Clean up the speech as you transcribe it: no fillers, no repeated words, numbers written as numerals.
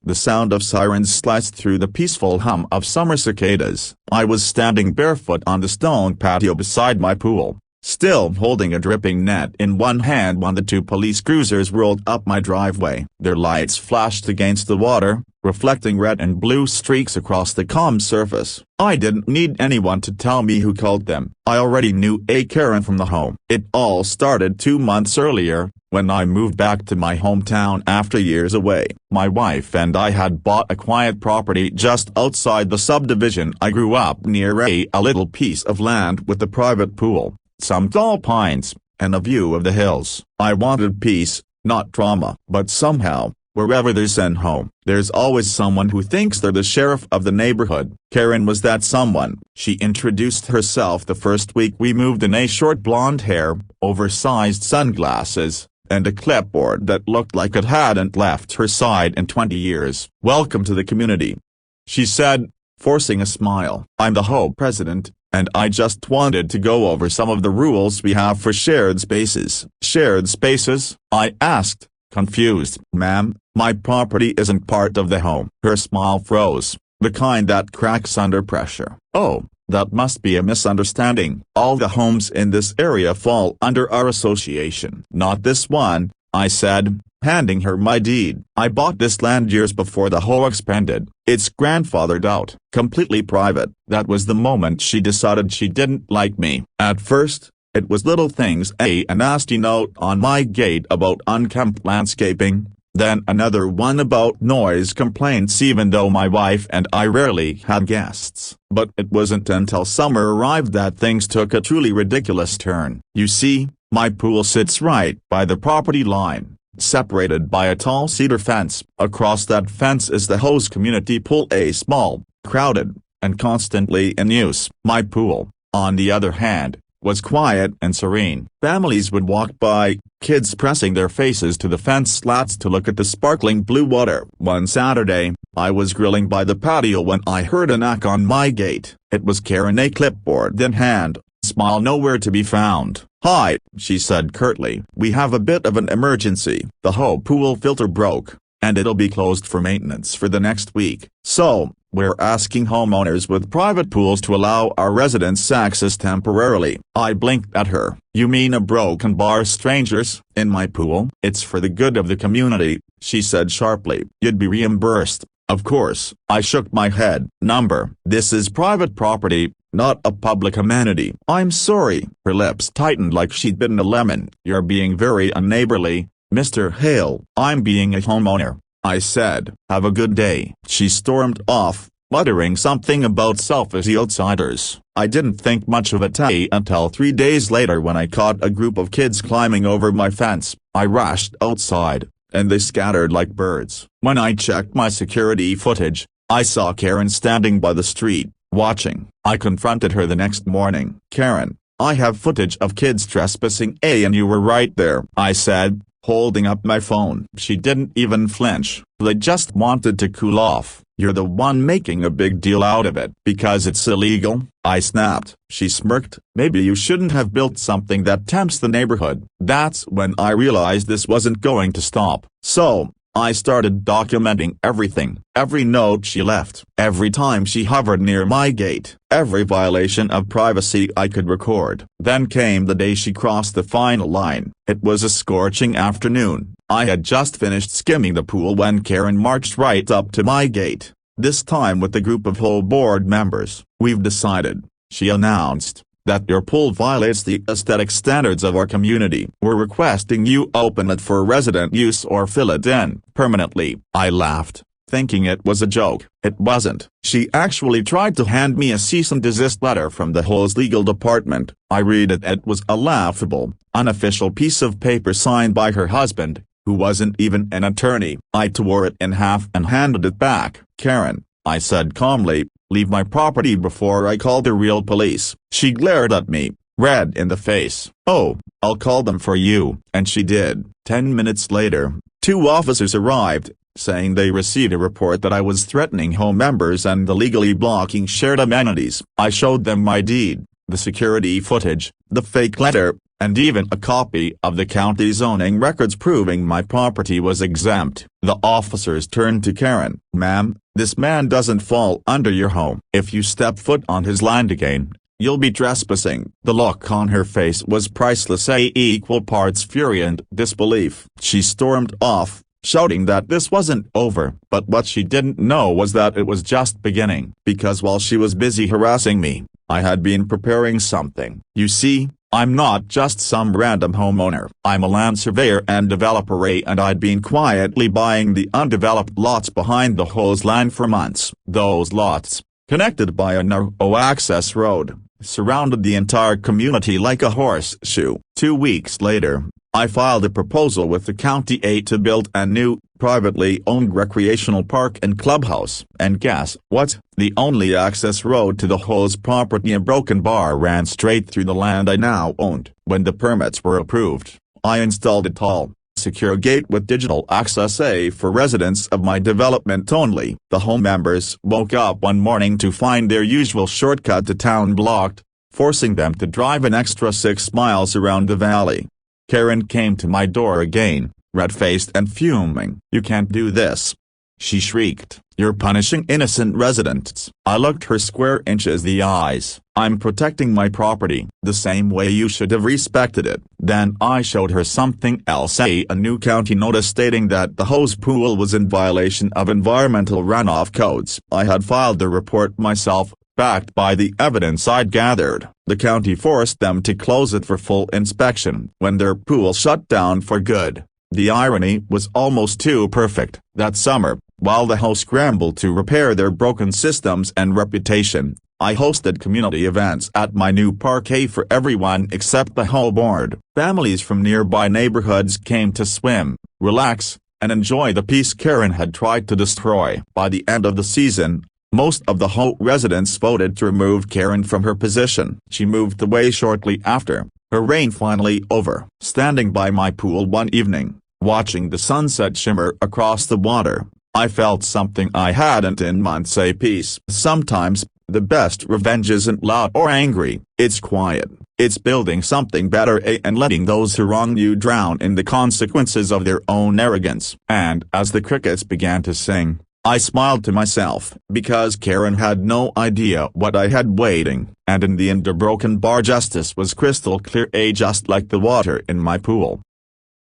The sound of sirens sliced through the peaceful hum of summer cicadas. I was standing barefoot on the stone patio beside my pool, still holding a dripping net in one hand when the two police cruisers rolled up my driveway. Their lights flashed against the water, reflecting red and blue streaks across the calm surface. I didn't need anyone to tell me who called them. I already knew a Karen from the home. It all started 2 months earlier, when I moved back to my hometown after years away. My wife and I had bought a quiet property just outside the subdivision I grew up near, a little piece of land with a private pool, some tall pines, and a view of the hills. I wanted peace, not drama. But somehow, wherever there's an home, there's always someone who thinks they're the sheriff of the neighborhood. Karen was that someone. She introduced herself the first week we moved in. A short blonde hair, oversized sunglasses, and a clipboard that looked like it hadn't left her side in 20 years. "Welcome to the community," she said, forcing a smile. "I'm the HOA president, and I just wanted to go over some of the rules we have for shared spaces." "Shared spaces?" I asked, confused. "Ma'am, my property isn't part of the home." Her smile froze, the kind that cracks under pressure. "Oh, that must be a misunderstanding. All the homes in this area fall under our association." "Not this one," I said, handing her my deed. "I bought this land years before the HOA expanded. It's grandfathered out, completely private." That was the moment she decided she didn't like me. At first, it was little things, a nasty note on my gate about unkempt landscaping, then another one about noise complaints, even though my wife and I rarely had guests. But it wasn't until summer arrived that things took a truly ridiculous turn. You see, my pool sits right by the property line, separated by a tall cedar fence. Across that fence is the HOA's community pool, a small, crowded, and constantly in use. My pool, on the other hand, was quiet and serene. Families would walk by, kids pressing their faces to the fence slats to look at the sparkling blue water. One Saturday, I was grilling by the patio when I heard a knock on my gate. It was Karen, a clipboard in hand, smile nowhere to be found. "Hi," she said curtly. "We have a bit of an emergency. The HOA pool filter broke, and it'll be closed for maintenance for the next week. So, we're asking homeowners with private pools to allow our residents access temporarily." I blinked at her. "You mean a broken bar, strangers in my pool?" "It's for the good of the community," she said sharply. "You'd be reimbursed, of course." I shook my head. "This is private property, not a public amenity." "I'm sorry." Her lips tightened like she'd bitten a lemon. "You're being very unneighborly, Mr. Hale." "I'm being a homeowner," I said. "Have a good day." She stormed off, muttering something about selfish outsiders. I didn't think much of it until 3 days later when I caught a group of kids climbing over my fence. I rushed outside, and they scattered like birds. When I checked my security footage, I saw Karen standing by the street, watching. I confronted her the next morning. "Karen, I have footage of kids trespassing, and you were right there," I said, holding up my phone. She didn't even flinch. "They just wanted to cool off. You're the one making a big deal out of it." "Because it's illegal," I snapped. She smirked. "Maybe you shouldn't have built something that tempts the neighborhood." That's when I realized this wasn't going to stop. So, I started documenting everything. Every note she left, every time she hovered near my gate, every violation of privacy I could record. Then came the day she crossed the final line. It was a scorching afternoon. I had just finished skimming the pool when Karen marched right up to my gate, this time with a group of HOA board members. "We've decided," she announced, "that your pool violates the aesthetic standards of our community. We're requesting you open it for resident use or fill it in permanently." I laughed, thinking it was a joke. It wasn't. She actually tried to hand me a cease and desist letter from the HOA's legal department. I read it. It was a laughable, unofficial piece of paper signed by her husband, who wasn't even an attorney. I tore it in half and handed it back. "Karen," I said calmly, "leave my property before I call the real police." She glared at me, red in the face. "Oh, I'll call them for you." And she did. 10 minutes later, 2 officers arrived, saying they received a report that I was threatening home members and illegally blocking shared amenities. I showed them my deed, the security footage, the fake letter, and even a copy of the county zoning records proving my property was exempt. The officers turned to Karen. "Ma'am, this man doesn't fall under your home. If you step foot on his land again, you'll be trespassing." The look on her face was priceless, equal parts fury and disbelief. She stormed off, shouting that this wasn't over. But what she didn't know was that it was just beginning. Because while she was busy harassing me, I had been preparing something. You see, I'm not just some random homeowner. I'm a land surveyor and developer, and I'd been quietly buying the undeveloped lots behind the HOA's land for months. Those lots, connected by a narrow access road, surrounded the entire community like a horseshoe. 2 weeks later, I filed a proposal with the county to build a new, privately owned recreational park and clubhouse. And guess what? The only access road to the HOA's property, a broken bar, ran straight through the land I now owned. When the permits were approved, I installed a tall, secure gate with digital access for residents of my development only. The home members woke up one morning to find their usual shortcut to town blocked, forcing them to drive an extra 6 miles around the valley. Karen came to my door again, red-faced and fuming. "You can't do this," she shrieked. "You're punishing innocent residents." I looked her square inches the eyes. "I'm protecting my property, the same way you should have respected it." Then I showed her something else, a new county notice stating that the HOA's pool was in violation of environmental runoff codes. I had filed the report myself, backed by the evidence I'd gathered. The county forced them to close it for full inspection when their pool shut down for good. The irony was almost too perfect. That summer, while the HOA scrambled to repair their broken systems and reputation, I hosted community events at my new park for everyone except the HOA board. Families from nearby neighborhoods came to swim, relax, and enjoy the peace Karen had tried to destroy. By the end of the season, most of the HOA residents voted to remove Karen from her position. She moved away shortly after, her reign finally over. Standing by my pool one evening, watching the sunset shimmer across the water, I felt something I hadn't in months: a peace. Sometimes, the best revenge isn't loud or angry, it's quiet. It's building something better and letting those who wrong you drown in the consequences of their own arrogance. And as the crickets began to sing, I smiled to myself, because Karen had no idea what I had waiting. And in the end, a broken bar justice was crystal clear, just like the water in my pool.